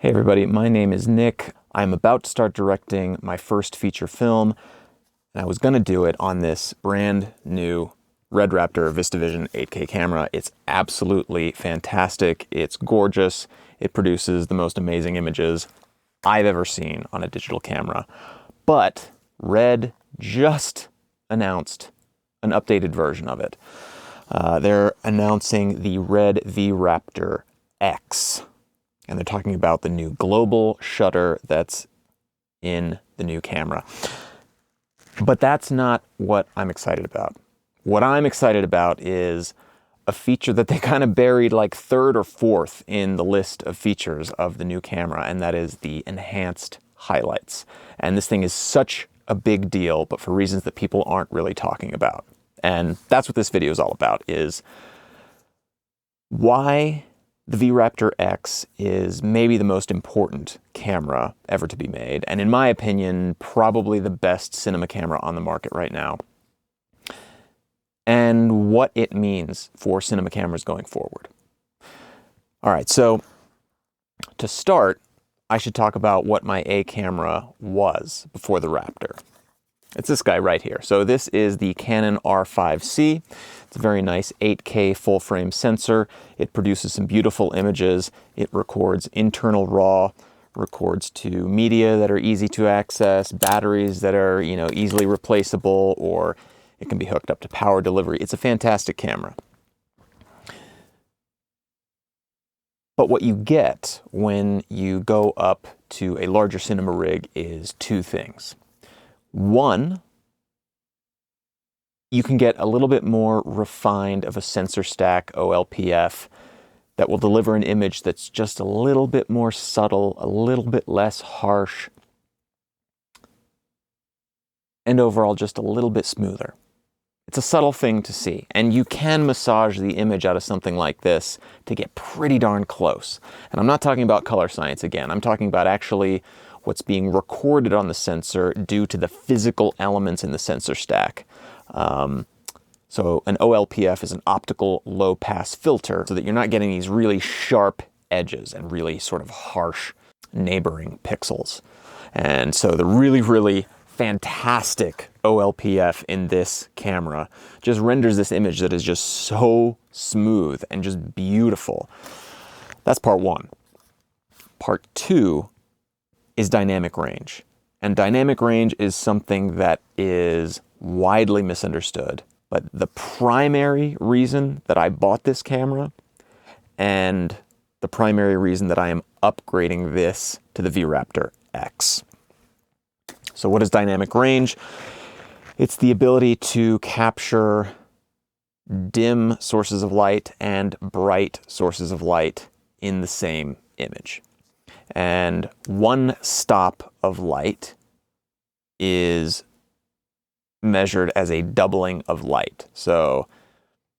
Hey everybody, my name is Nick. I'm about to start directing my first feature film, and I was going to do it on this brand new V-Raptor VistaVision 8K camera. It's absolutely fantastic. It's gorgeous. It produces the most amazing images I've ever seen on a digital camera. But Red just announced an updated version of it. They're announcing the Red V-Raptor X. And they're talking about the new global shutter that's in the new camera. But that's not what I'm excited about. What I'm excited about is a feature that they kind of buried like third or fourth in the list of features of the new camera, and that is the enhanced highlights. And this thing is such a big deal, but for reasons that people aren't really talking about. And that's what this video is all about, is why the V-Raptor X is maybe the most important camera ever to be made, and in my opinion, probably the best cinema camera on the market right now, and what it means for cinema cameras going forward. All right, so to start, I should talk about what my A camera was before the Raptor. It's this guy right here. So this is the Canon R5C. It's a very nice 8K full frame sensor. It produces some beautiful images. It records internal RAW, records to media that are easy to access, batteries that are, easily replaceable, or it can be hooked up to power delivery. It's a fantastic camera. But what you get when you go up to a larger cinema rig is two things. One, you can get a little bit more refined of a sensor stack OLPF that will deliver an image that's just a little bit more subtle, a little bit less harsh, and overall just a little bit smoother. It's a subtle thing to see, and you can massage the image out of something like this to get pretty darn close. And I'm not talking about color science again. I'm talking about actually what's being recorded on the sensor due to the physical elements in the sensor stack. So an OLPF is an optical low pass filter, so that you're not getting these really sharp edges and really sort of harsh neighboring pixels. And so the really fantastic OLPF in this camera just renders this image that is just so smooth and just beautiful. That's part one. Part two is dynamic range. And dynamic range is something that is widely misunderstood. But the primary reason that I bought this camera, and the primary reason that I am upgrading this to the V-Raptor X. So what is dynamic range? It's the ability to capture dim sources of light and bright sources of light in the same image. And one stop of light is measured as a doubling of light. So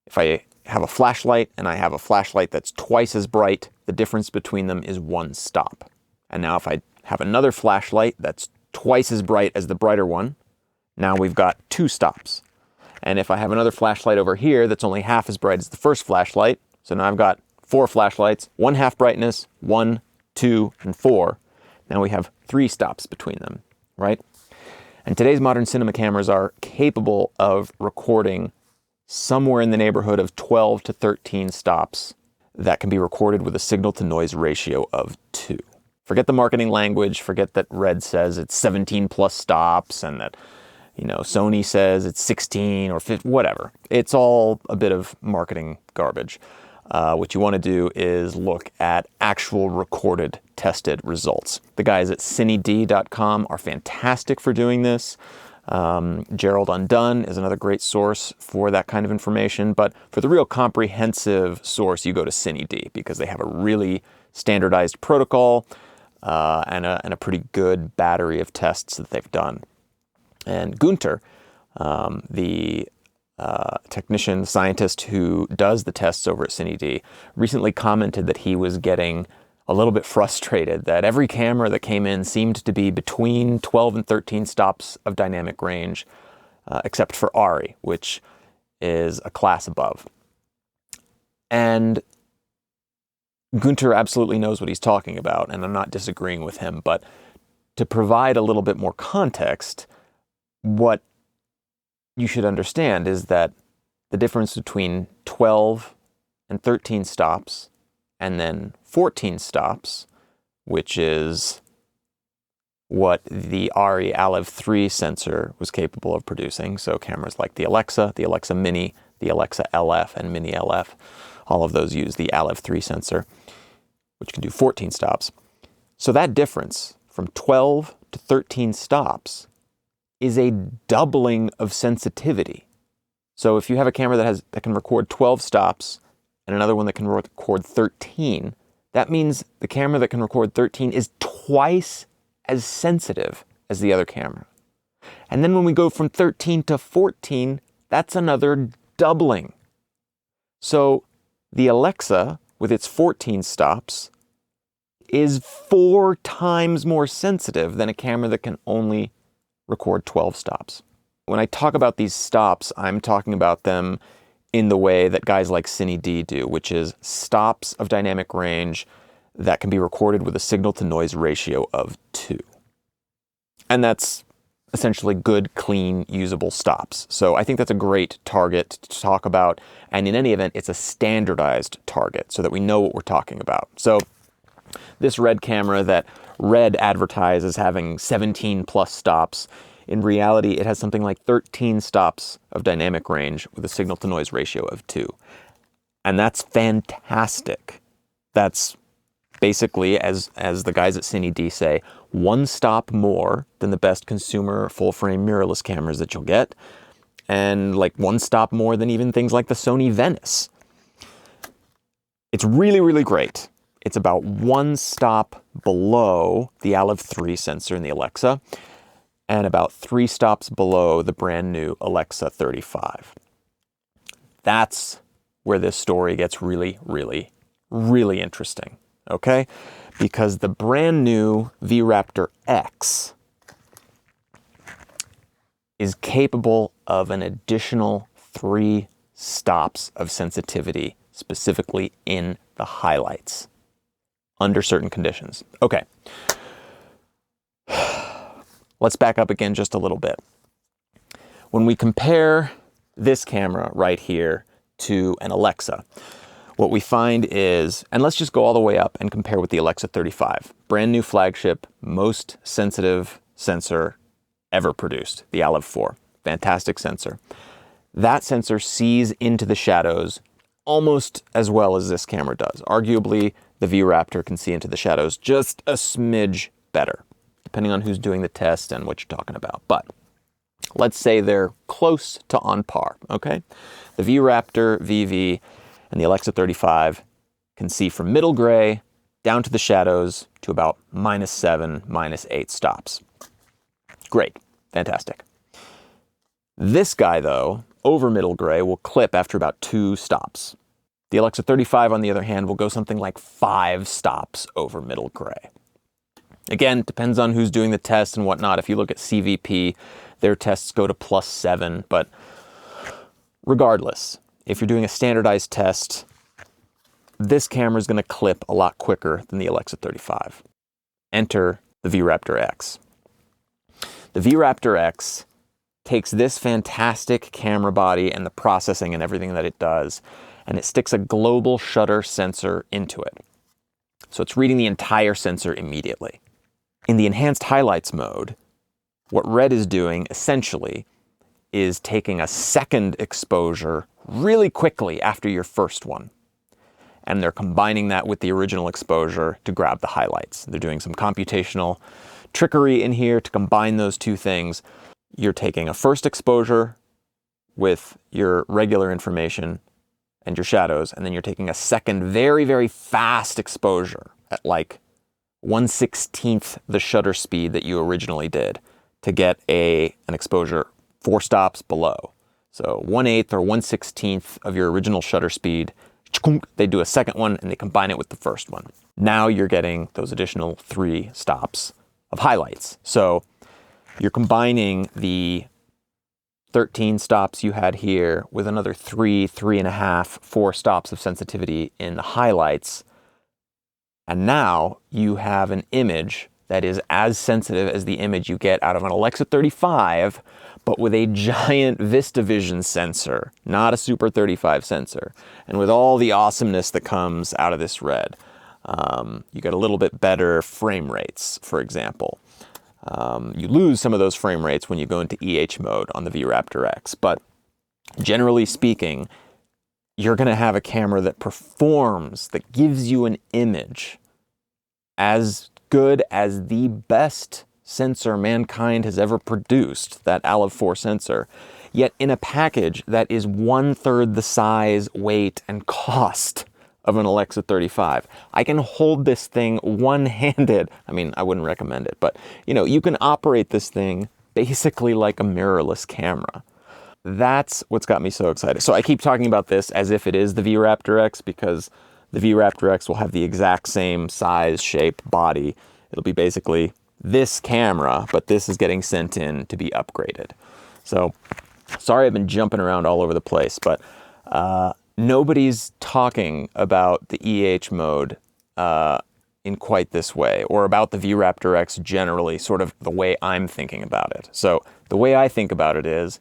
if I have a flashlight and I have a flashlight that's twice as bright, the difference between them is one stop. And now if I have another flashlight that's twice as bright as the brighter one, now we've got two stops. And if I have another flashlight over here that's only half as bright as the first flashlight, so now I've got four flashlights, one half brightness, 1, 2, and 4. Now we have 3 stops between them, right? And today's modern cinema cameras are capable of recording somewhere in the neighborhood of 12 to 13 stops that can be recorded with a signal to noise ratio of 2. Forget the marketing language, forget that Red says it's 17 plus stops and that, Sony says it's 16 or 15, whatever. It's all a bit of marketing garbage. What you want to do is look at actual recorded, tested results. The guys at cined.com are fantastic for doing this. Gerald Undone is another great source for that kind of information. But for the real comprehensive source, you go to Cined, because they have a really standardized protocol and a pretty good battery of tests that they've done. And Gunter, the technician, scientist who does the tests over at Cined, recently commented that he was getting a little bit frustrated that every camera that came in seemed to be between 12 and 13 stops of dynamic range, except for ARRI, which is a class above. And Gunter absolutely knows what he's talking about, and I'm not disagreeing with him, but to provide a little bit more context, what you should understand is that the difference between 12 and 13 stops and then 14 stops, which is what the ARRI Alev 3 sensor was capable of producing. So cameras like the Alexa Mini, the Alexa LF, and Mini LF, all of those use the Alev 3 sensor, which can do 14 stops. So that difference from 12 to 13 stops is a doubling of sensitivity. So if you have a camera that can record 12 stops and another one that can record 13, that means the camera that can record 13 is twice as sensitive as the other camera. And then when we go from 13 to 14, that's another doubling. So the Alexa, with its 14 stops, is 4 times more sensitive than a camera that can only record 12 stops. When I talk about these stops, I'm talking about them in the way that guys like Cine D do, which is stops of dynamic range that can be recorded with a signal-to-noise ratio of 2. And that's essentially good, clean, usable stops. So I think that's a great target to talk about. And in any event, it's a standardized target so that we know what we're talking about. So this Red camera that Red advertises having 17 plus stops, in reality, it has something like 13 stops of dynamic range with a signal-to-noise ratio of 2. And that's fantastic. That's basically, as the guys at Cine D say, 1 stop more than the best consumer full-frame mirrorless cameras that you'll get, and like 1 stop more than even things like the Sony Venice. It's really, really great. It's about 1 stop below the Alev 3 sensor in the Alexa, and about 3 stops below the brand new Alexa 35. That's where this story gets really, really, really interesting, okay? Because the brand new V-Raptor X is capable of an additional 3 stops of sensitivity, specifically in the highlights, under certain conditions. Okay. Let's back up again just a little bit. When we compare this camera right here to an Alexa, what we find is, and let's just go all the way up and compare with the Alexa 35, brand new flagship, most sensitive sensor ever produced, the Alev 4, fantastic sensor. That sensor sees into the shadows almost as well as this camera does. Arguably, the V-Raptor can see into the shadows just a smidge better, depending on who's doing the test and what you're talking about. But let's say they're close to on par, okay? The V-Raptor VV and the Alexa 35 can see from middle gray down to the shadows to about -7, -8 stops. Great, fantastic. This guy though, over middle gray, will clip after about 2 stops. The Alexa 35, on the other hand, will go something like 5 stops over middle gray. Again, depends on who's doing the test and whatnot. If you look at CVP, their tests go to +7, but regardless, if you're doing a standardized test, this camera is going to clip a lot quicker than the Alexa 35. Enter the V-Raptor X. The V-Raptor X takes this fantastic camera body and the processing and everything that it does, and it sticks a global shutter sensor into it. So it's reading the entire sensor immediately. In the enhanced highlights mode, what Red is doing essentially is taking a second exposure really quickly after your first one. And they're combining that with the original exposure to grab the highlights. They're doing some computational trickery in here to combine those two things. You're taking a first exposure with your regular information and your shadows, and then you're taking a second very, very fast exposure at like 1/16 the shutter speed that you originally did to get an exposure 4 stops below. So 1/8 or 1/16 of your original shutter speed, they do a second one and they combine it with the first one. Now you're getting those additional 3 stops of highlights. So you're combining the 13 stops you had here with another 3, 3.5, 4 stops of sensitivity in the highlights And now you have an image that is as sensitive as the image you get out of an Alexa 35, but with a giant VistaVision sensor, not a Super 35 sensor. And with all the awesomeness that comes out of this Red. You get a little bit better frame rates, for example. You lose some of those frame rates when you go into EH mode on the V-Raptor X, but generally speaking, you're going to have a camera that performs, that gives you an image as good as the best sensor mankind has ever produced, that Olive 4 sensor, yet in a package that is 1/3 the size, weight, and cost of an Alexa 35. I can hold this thing one-handed. I mean, I wouldn't recommend it, but you can operate this thing basically like a mirrorless camera. That's what's got me so excited. So I keep talking about this as if it is the V-Raptor X, because the V-Raptor X will have the exact same size, shape, body. It'll be basically this camera, but this is getting sent in to be upgraded. So sorry I've been jumping around all over the place, but nobody's talking about the EH mode in quite this way, or about the V-Raptor X generally, sort of the way I'm thinking about it. So the way I think about it is,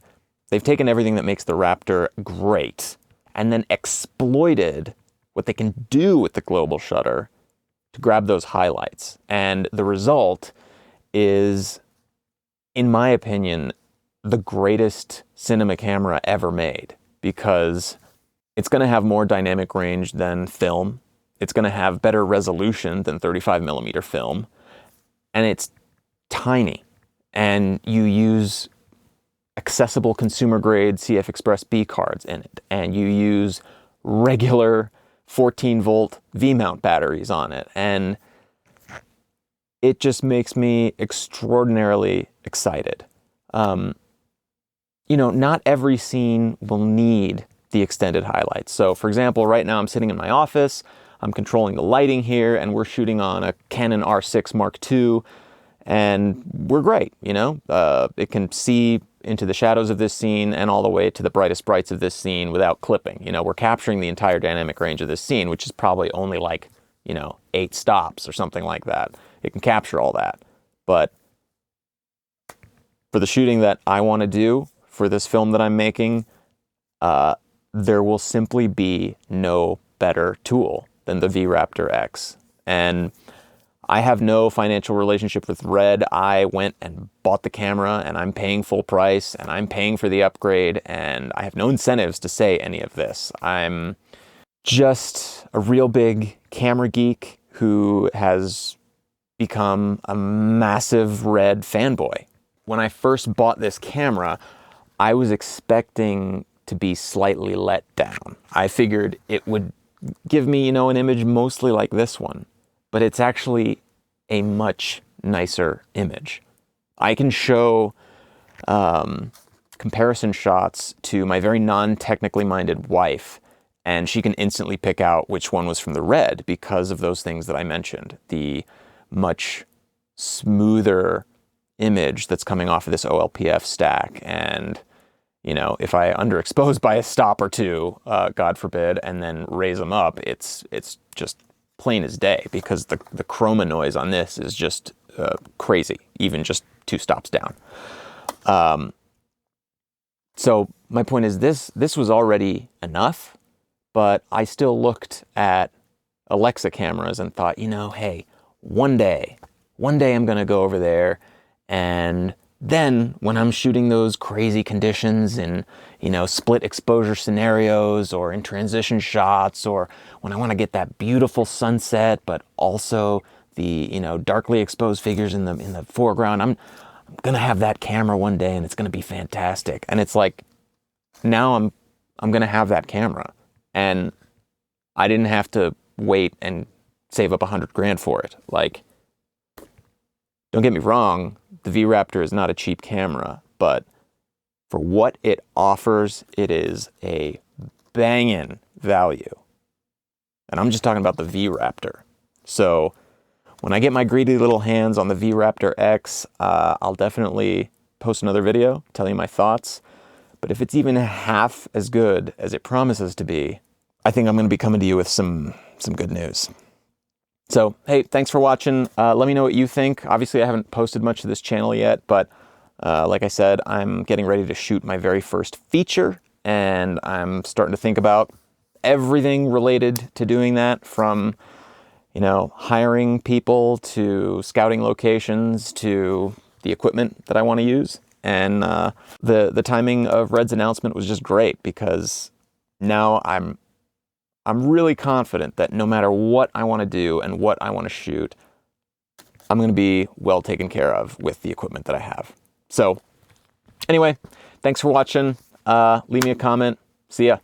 they've taken everything that makes the Raptor great and then exploited what they can do with the global shutter to grab those highlights. And the result is, in my opinion, the greatest cinema camera ever made, because it's going to have more dynamic range than film. It's going to have better resolution than 35mm film. And it's tiny. And you use accessible consumer grade CF Express B cards in it. And you use regular 14-volt V-mount batteries on it. And it just makes me extraordinarily excited. Not every scene will need the extended highlights. So for example, right now I'm sitting in my office, I'm controlling the lighting here, and we're shooting on a Canon R6 Mark II, and we're great, it can see into the shadows of this scene and all the way to the brightest brights of this scene without clipping. We're capturing the entire dynamic range of this scene, which is probably only like, 8 stops or something like that. It can capture all that. But for the shooting that I want to do for this film that I'm making, there will simply be no better tool than the V-Raptor X. And I have no financial relationship with Red. I went and bought the camera, and I'm paying full price, and I'm paying for the upgrade, and I have no incentives to say any of this. I'm just a real big camera geek who has become a massive Red fanboy. When I first bought this camera, I was expecting to be slightly let down. I figured it would give me, an image mostly like this one, but it's actually a much nicer image. I can show comparison shots to my very non-technically minded wife, and she can instantly pick out which one was from the Red because of those things that I mentioned. The much smoother image that's coming off of this OLPF stack, and if I underexpose by a stop or two, God forbid, and then raise them up, it's just plain as day, because the chroma noise on this is just crazy, even just 2 stops down. So my point is, this was already enough, but I still looked at Alexa cameras and thought, hey, one day I'm going to go over there, and then when I'm shooting those crazy conditions in, split exposure scenarios, or in transition shots, or when I want to get that beautiful sunset, but also the, darkly exposed figures in the foreground, I'm going to have that camera one day, and it's going to be fantastic. And it's like, now I'm going to have that camera, and I didn't have to wait and save up $100,000 for it. Like, don't get me wrong, the V-Raptor is not a cheap camera, but for what it offers, it is a banging value. And I'm just talking about the V-Raptor. So when I get my greedy little hands on the V-Raptor X, I'll definitely post another video, tell you my thoughts. But if it's even half as good as it promises to be, I think I'm going to be coming to you with some good news. So, hey, thanks for watching. Let me know what you think. Obviously, I haven't posted much to this channel yet, but like I said, I'm getting ready to shoot my very first feature, and I'm starting to think about everything related to doing that, from, you know, hiring people to scouting locations to the equipment that I want to use. And the timing of Red's announcement was just great, because now I'm really confident that no matter what I want to do and what I want to shoot, I'm going to be well taken care of with the equipment that I have. So anyway, thanks for watching. Leave me a comment. See ya.